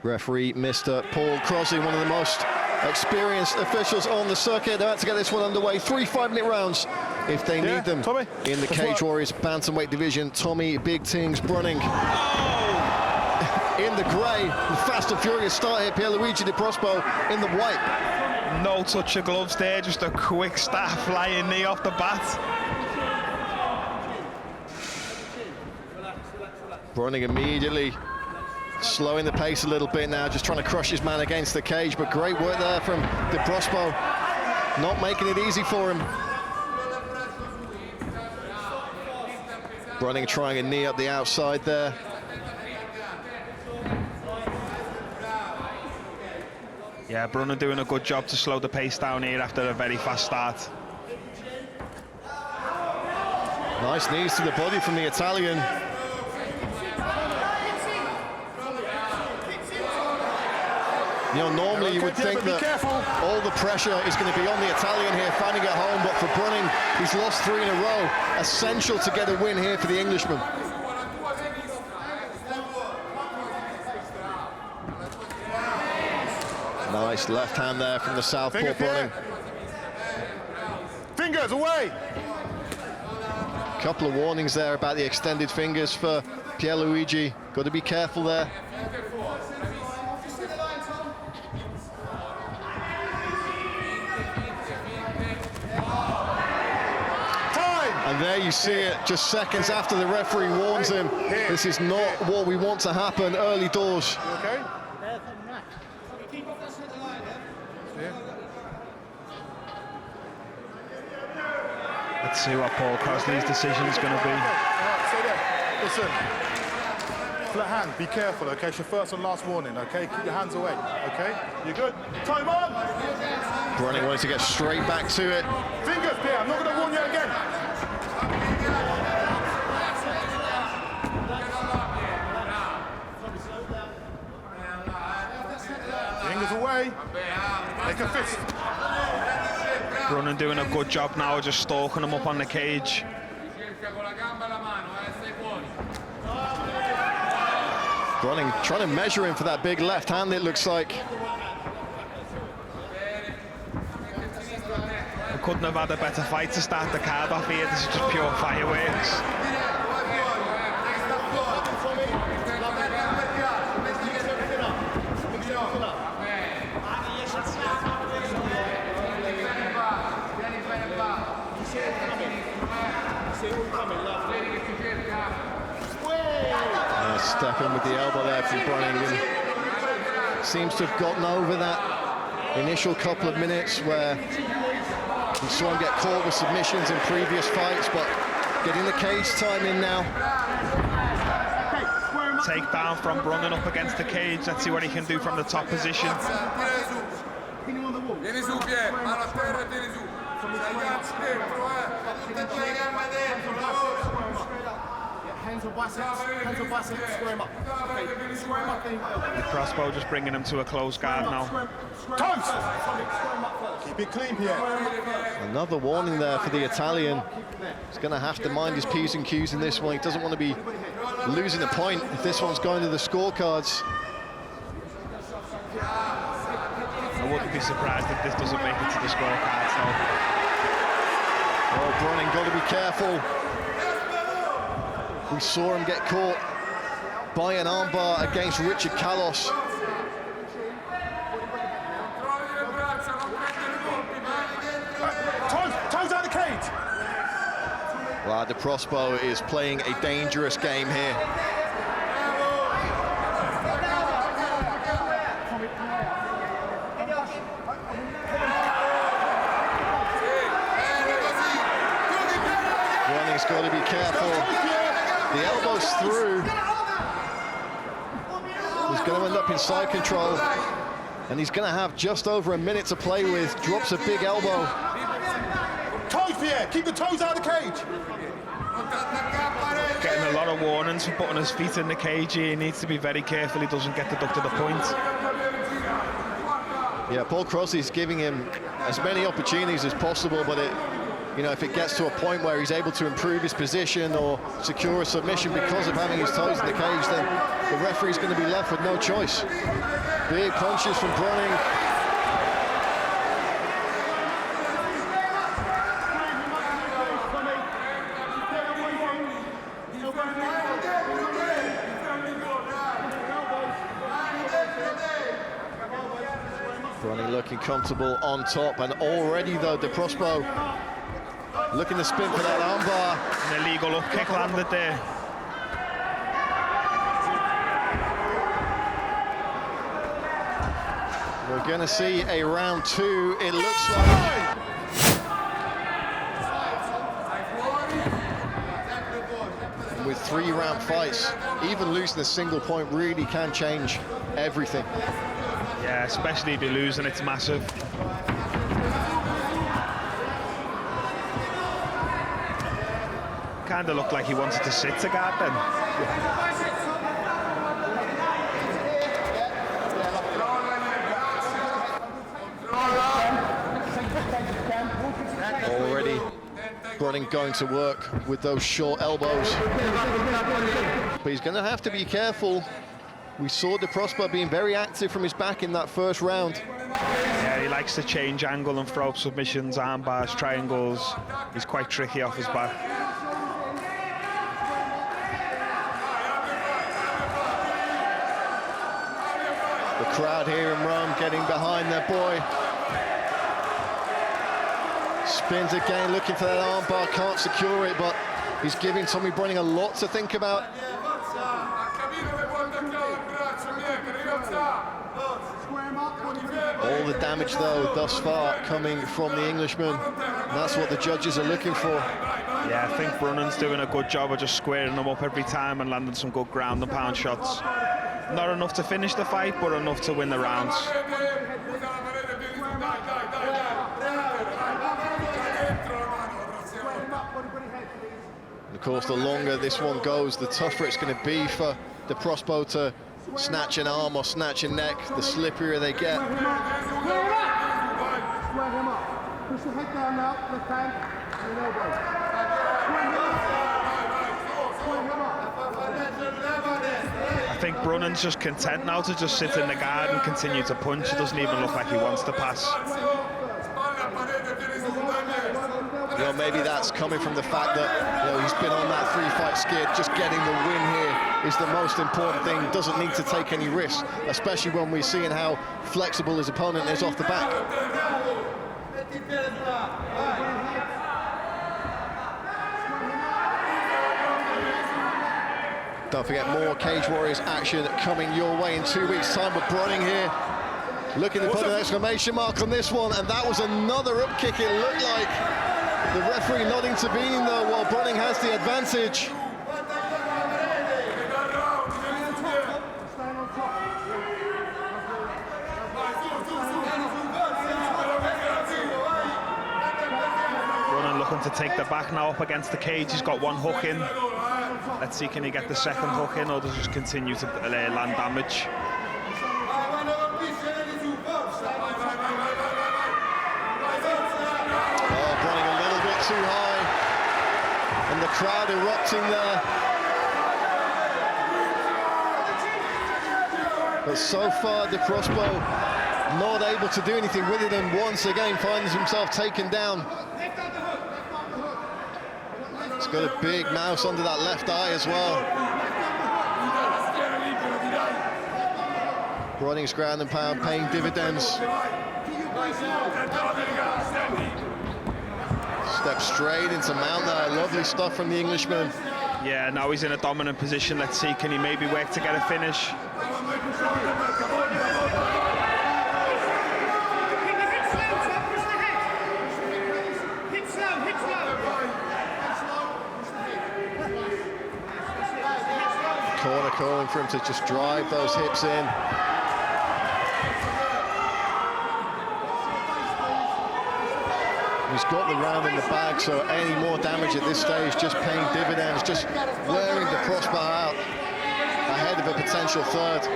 Referee Mr. Paul Crossley, one of the most experienced officials on the circuit. They're about to get this one underway. 3 5-minute rounds if they need them. Tommy, in the Cage Warriors bantamweight division, Tommy Big Tings Brunning. In the grey, the fast and furious start here, Pierluigi De Prospo in the white. No touch of gloves there, just a quick start, flying knee off the bat. Brunning immediately slowing the pace a little bit now, just trying to crush his man against the cage, but great work there from De Prospo, not making it easy for him. Brunning trying a knee up the outside there. Yeah, Brunning doing a good job to slow the pace down here after a very fast start. Nice knees to the body from the Italian. You know, normally you would think that all the pressure is going to be on the Italian here, finding it home, but for Brunning, he's lost 3 in a row. Essential to get a win here for the Englishman. Nice left hand there from the southpaw Brunning. Fingers away! Couple of warnings there about the extended fingers for Pierluigi. Got to be careful there. And there you see it, just seconds after the referee warns him. This is not what we want to happen early doors. Okay? Let's see what Paul Crossley's decision is going to be. Listen, flat hand, be careful, okay? It's your first and last warning, okay? Keep your hands away, okay? You good? Time on! Brunning wanted to get straight back to it. Fingers, Pierre, I'm not going to warn you again. Fingers away. Make a fist. Brunning doing a good job now, just stalking him up on the cage. Brunning trying to measure him for that big left hand, it looks like. We couldn't have had a better fight to start the card off here. This is just pure fireworks. Step in with the elbow there from Brunning. Seems to have gotten over that initial couple of minutes where we saw him get caught with submissions in previous fights, but getting the cage time in now. Take down from Brunning up against the cage. Let's see what he can do from the top position. Vieni su, Pier, mano a terra e tieni su. Ragazzi dentro, Tutte le gambe dentro, lavoro. Hands on biceps, square him up. Okay, square him up. De Prospo just bringing him to a close guard now. Toes! Keep it clean, Pierre. Another warning there for the Italian. He's going to have to mind his P's and Q's in this one. He doesn't want to be losing a point if this one's going to the scorecards. I wouldn't be surprised if this doesn't make it to the scorecards though. Oh, Brunning got to be careful. We saw him get caught by an armbar against Richard Kalos. Toes out the cage. Well, De Prospo is playing a dangerous game here. Brunning's got to be careful. The elbow's through. He's going to end up in side control. And he's going to have just over a minute to play with. Drops a big elbow. Toes, Pierre. Keep the toes out of the cage. Getting a lot of warnings for putting his feet in the cage here. He needs to be very careful he doesn't get deducted a point. Yeah, Paul Crossley's giving him as many opportunities as possible, but you know, if it gets to a point where he's able to improve his position or secure a submission because of having his toes in the cage, then the referee's going to be left with no choice. Big punches from Brunning. Brunning looking comfortable on top, and already though De Prospo looking to spin for that armbar. An illegal up kick landed there. We're going to see a round 2, it looks like. And with 3-round fights, even losing a single point really can change everything. Yeah, especially if you lose and it's massive. Kind of looked like he wanted to sit to guard then. Already Brunning going to work with those short elbows. But he's going to have to be careful. We saw De Prospo being very active from his back in that first round. Yeah, he likes to change angle and throw up submissions, arm bars, triangles. He's quite tricky off his back. The crowd here in Rome getting behind their boy. Spins again, looking for that arm bar, can't secure it, but he's giving Tommy Brunning a lot to think about. All the damage, though, thus far coming from the Englishman. And that's what the judges are looking for. Yeah, I think Brunning's doing a good job of just squaring them up every time and landing some good ground and pound shots. Not enough to finish the fight, but enough to win the rounds. And of course, the longer this one goes, the tougher it's going to be for De Prospo to snatch an arm or snatch a neck, the slipperier they get. Square him up. Push the head down now, left hand, and an elbow. I think Brunning's just content now to just sit in the guard and continue to punch. It doesn't even look like he wants to pass. You know, maybe that's coming from the fact that, you know, he's been on that 3-fight skid. Just getting the win here is the most important thing. Doesn't need to take any risks, especially when we're seeing how flexible his opponent is off the back. Don't forget, more Cage Warriors action coming your way in 2 weeks' time. But Brunning here looking to put an exclamation mark on this one, and that was another up kick, it looked like. The referee not intervening though, while Brunning has the advantage. Brunning looking to take the back now up against the cage. He's got one hook in. Let's see, can he get the second hook in, or does he just continue to land damage? Too high, and the crowd erupting there. But so far, De Prospo not able to do anything with it, and once again finds himself taken down. He's got a big mouse under that left eye as well. Brunning's ground and pound paying dividends. Step straight into mount there. Lovely stuff from the Englishman. Yeah, now he's in a dominant position. Let's see, can he maybe work to get a finish? Corner calling for him to just drive those hips in. He's got the round in the bag, so any more damage at this stage just paying dividends, just wearing De Prospo out ahead of a potential third.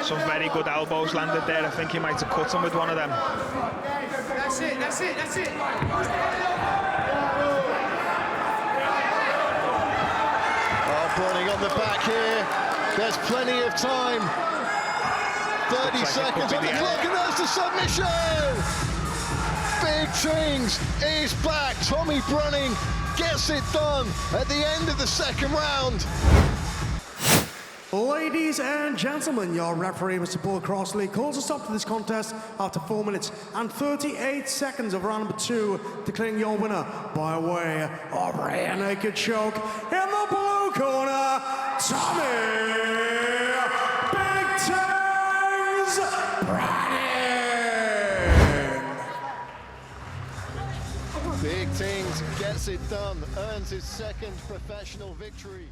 Some very good elbows landed there. I think he might have cut him with one of them. That's it, that's it, that's it. Oh, Brunning on the back here. There's plenty of time. 30 like seconds on the clock, and there's the submission! Big Tings is back. Tommy Brunning gets it done at the end of the second round. Ladies and gentlemen, your referee, Mr. Paul Crossley, calls a stop to this contest after 4 minutes and 38 seconds of round number 2, declaring your winner by way of rear naked choke in the blue corner, Tommy Big Tings Brunning. Big Tings gets it done, earns his second professional victory.